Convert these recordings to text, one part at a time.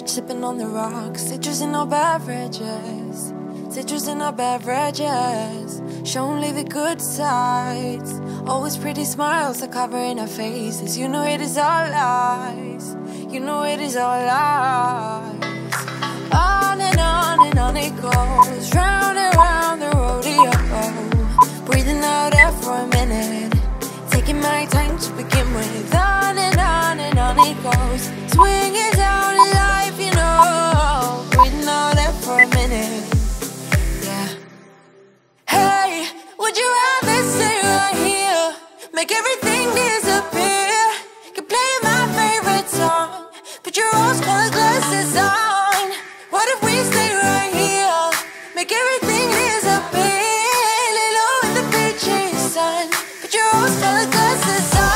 porch sipping on the rocks. Citrus in our beverages, citrus in our beverages. Show only the good sides. Always pretty smiles are covering our faces. You know it is all lies. You know it is all lies. On and on it goes, round and round the rodeo. Breathing out air for a minute, taking my time to begin with. On and on it goes, swinging down in life, you know. Breathing out air for a minute, yeah. Hey, would you rather stay right here, make everything disappear? Keep playing my favorite song, put your rose-colored glasses on. What if we stay right here, make everything disappear? Lay low in the beach's sun, put your rose-colored glasses on.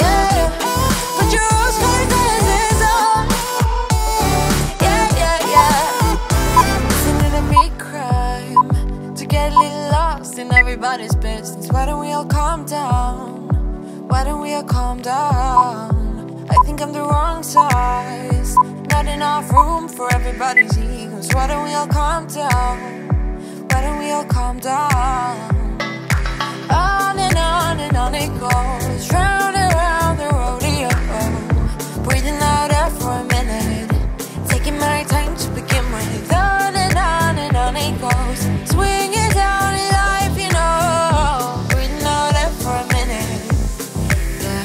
Yeah, put your rose-colored glasses on. Yeah, yeah, yeah. Isn't it a big crime to get a little lost in everybody's business? Why don't we all calm down? Why don't we all calm down? I think I'm the wrong size, not enough room for everybody's egos. Why don't we all calm down? Why don't we all calm down? On and on it goes, round and round the rodeo. Breathing out air for a minute, taking my time to begin with. On and on it goes, swinging down in life, you know. Breathing out air for a minute, yeah.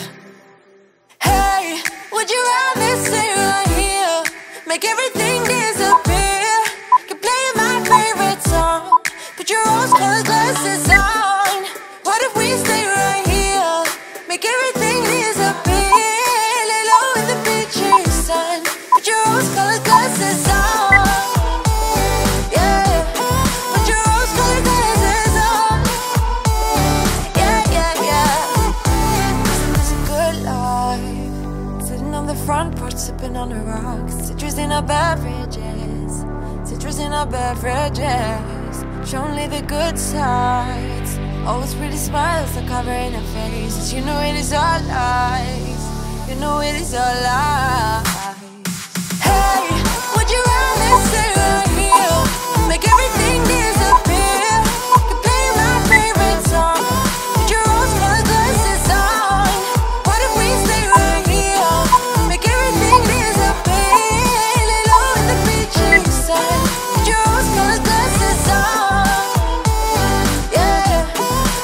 Hey, would you rather stay right here, make everything disappear? Keep playing my favorite song, put your rose-colored glasses on. What if we stay right here, make everything disappear? Lay low in the beach's sun, put your rose-colored glasses on. Yeah, put your rose-colored glasses on. Yeah, yeah, yeah. Isn't this a good life? Sitting on the front porch, sipping on the rocks. Citrus in our beverages, citrus in our beverages. Show only the good sides. Always pretty smiles are covering our faces. You know it is all lies. You know it is all lies. Hey, would you rather stay right here, make everything disappear? Keep playing my favorite song, put your rose-colored glasses on. What if we stay right here, make everything disappear? Lay low in the beach's sun, put your rose-colored glasses on. Yeah,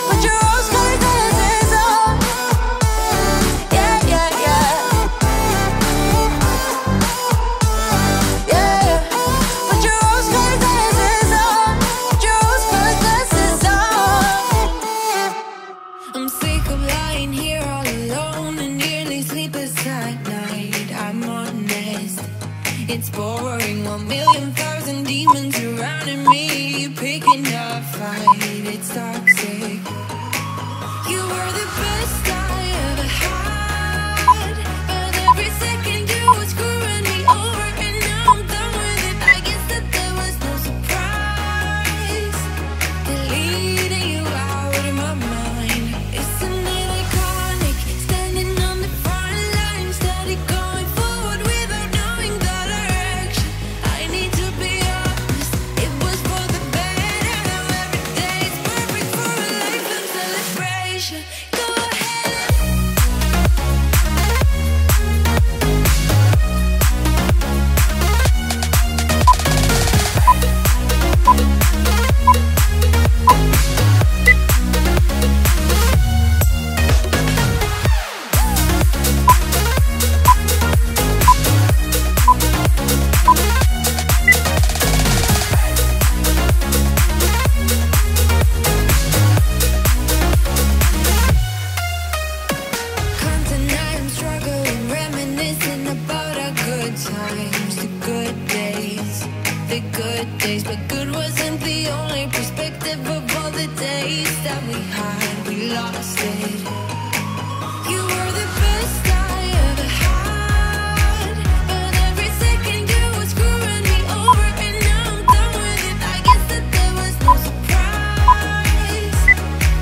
put your rose-colored glasses on. Yeah, yeah, yeah. Yeah, put your rose-colored glasses on. Put your rose-colored glasses on. I'm sick of lying here all alone and nearly sleepless at night. I'm honest, it's boring. 1,000,000 demons surrounding me, picking a fight. It's toxic. You were the best I ever had, but every second you were screwing me over, and now I'm done with it. I guess that there was no surprise, deleting you out of my mind. Isn't it iconic, standing on the front line, steady going forward without knowing the direction? I need to be honest, it was for the better. Now every day is perfect for a lifetime celebration. Go ahead. Can't deny I'm struggling, reminiscing about our good times, the good days, the good days. But good wasn't the only perspective of all the days that we had. We lost it. You were the best I ever had, but every second you were screwing me over, and now I'm done with it. I guess that there was no surprise,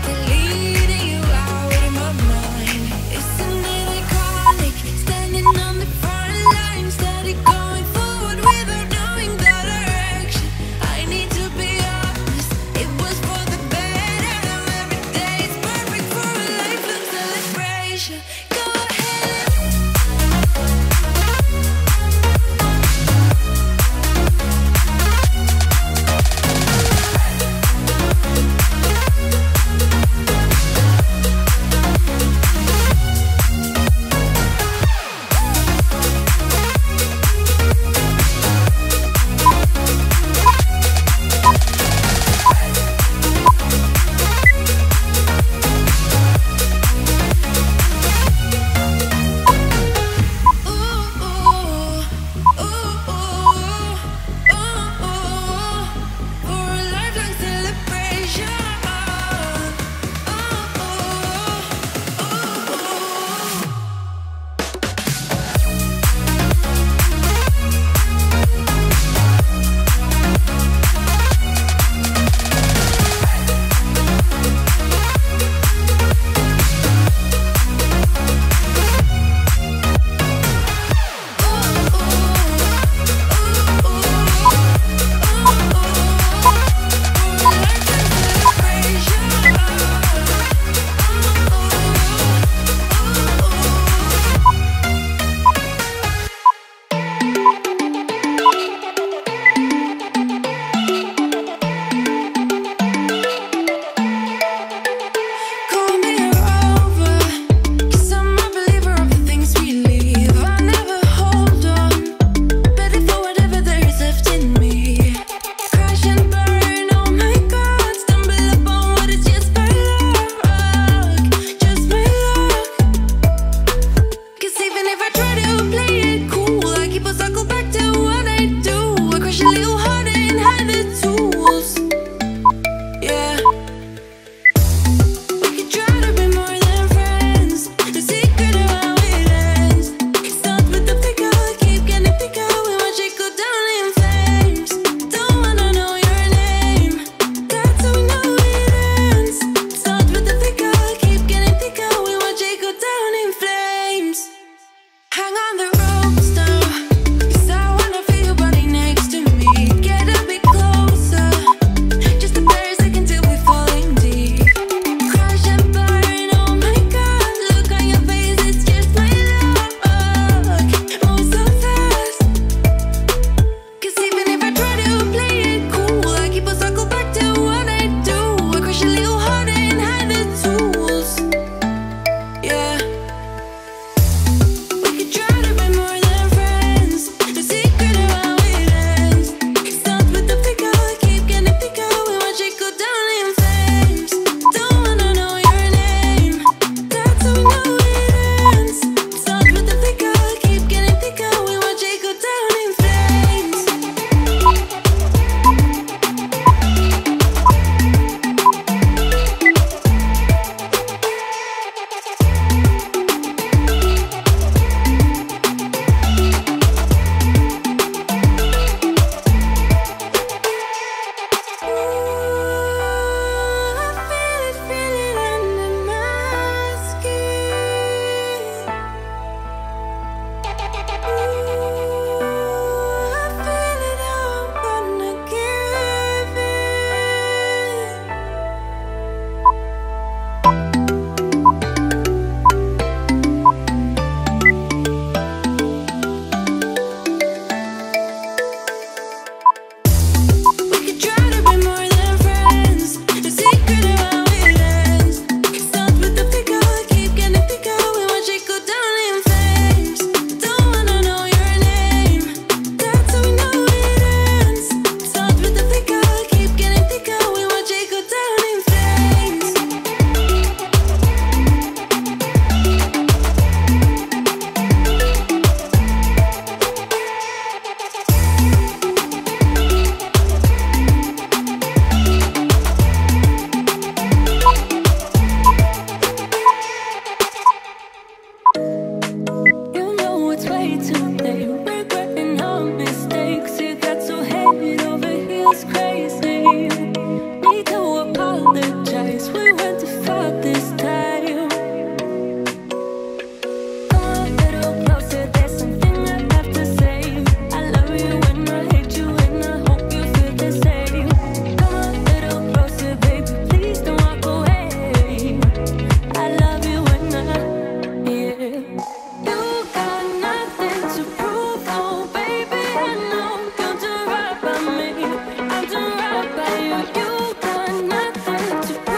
deleting you out of my mind. Isn't it iconic, standing on the front lines? little harder and hide the tools. Yeah. We could try to be more than friends. The secret of how it ends. It starts with the picker, keep getting thicker. We watch it go down in flames. Don't wanna know your name. That's how we know it ends. It starts with the picker, keep getting thicker. We watch it go down in flames. Hang on the ropes now, 'cause I wanna feel your body next to me. Get a bit closer, just a bare second till we falling deep. Crash and burn, oh my God, look on your face, it's just my luck. Move so fast, 'cause even if I try to play it cool, I keep on circle back to what I do. I crush a little harder and hide the tools. Yeah. We could try to be more than friends. The secret of how it ends. It starts with the picker, keep getting thicker. We watch it go down in flames. Don't wanna know your name. That's how we know it ends. It starts with the picker, keep getting thicker. We watch it go down in flames. I feel it under my skin. I feel it, I'm gonna give We could try to be more than friends. The secret of how it ends. It starts with the picker, keep getting thicker. We watch it go down in flames. Don't wanna know your name. That's how we know it ends. It starts with the picker, keep getting thicker. We watch it go down in flames. You know it's way too late, regretting our mistakes. You got so head over heels crazy. Need to apologize, we went too far this time. Come a little closer, there's something I have to say. I love you and I hate you and I hope you feel the same. Come a little closer, baby, please don't walk away. I love you and yeah. You got nothing to prove, oh baby, I know you'll do right by me. I'll do right by you. You got nothing to prove.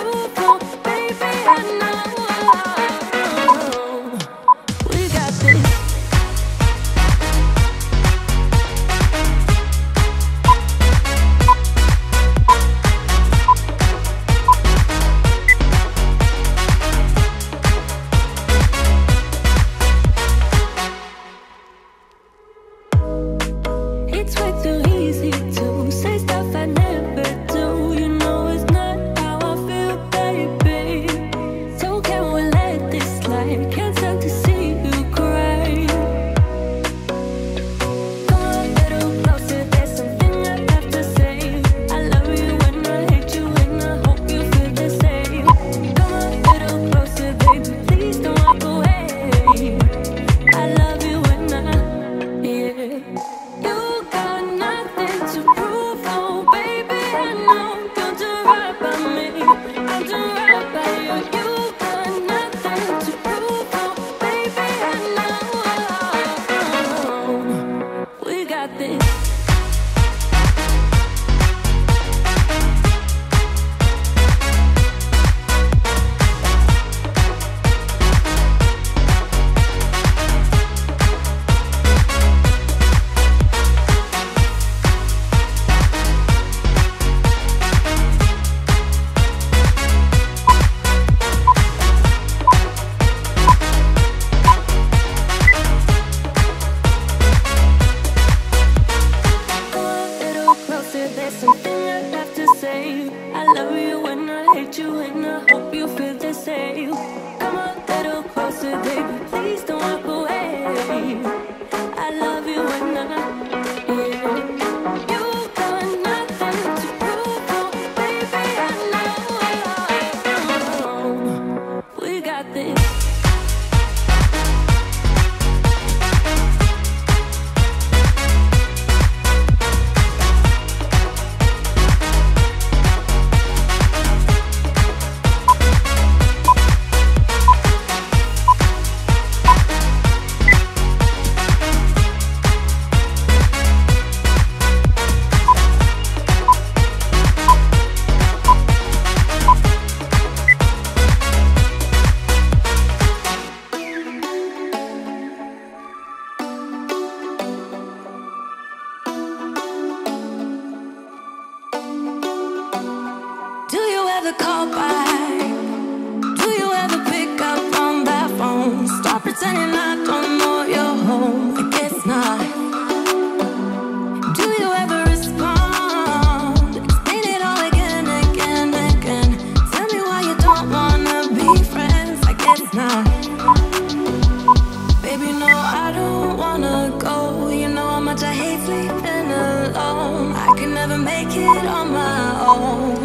closer, there's something I'd have to say. I love you and I hate you and I hope you feel the same. Come a little closer, baby, please don't walk away. I love you and I, yeah. You got nothing to prove, oh, baby, I know. We got this. Do you ever call back? Do you ever pick up on that phone? Stop pretending I don't know you're home. I guess not. Do you ever respond? Explain it all again, again, again. Tell me why you don't wanna be friends. I guess not. Baby, no, I don't wanna go. You know how much I hate sleeping alone. I can never make it on my own.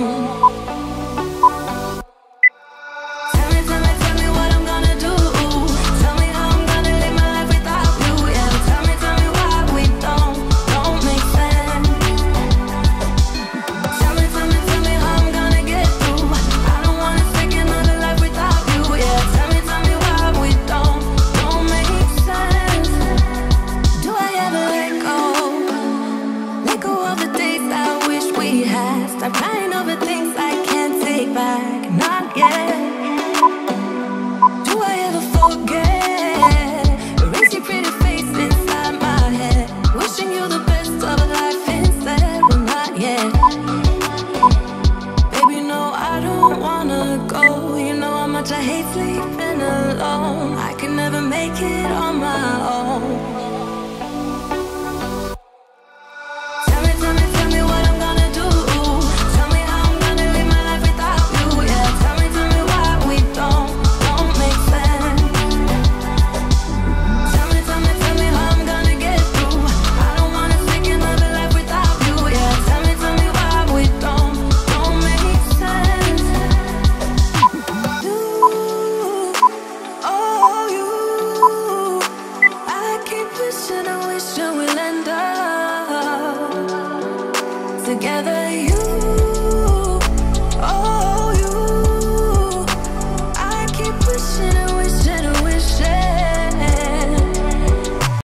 Stop crying over things I can't take back, not yet. Do I ever forget? Erase your pretty face inside my head, wishing you the best of life instead, but not yet. Baby, no, I don't wanna go. You know how much I hate sleeping alone. I can never make it on my own. Together, you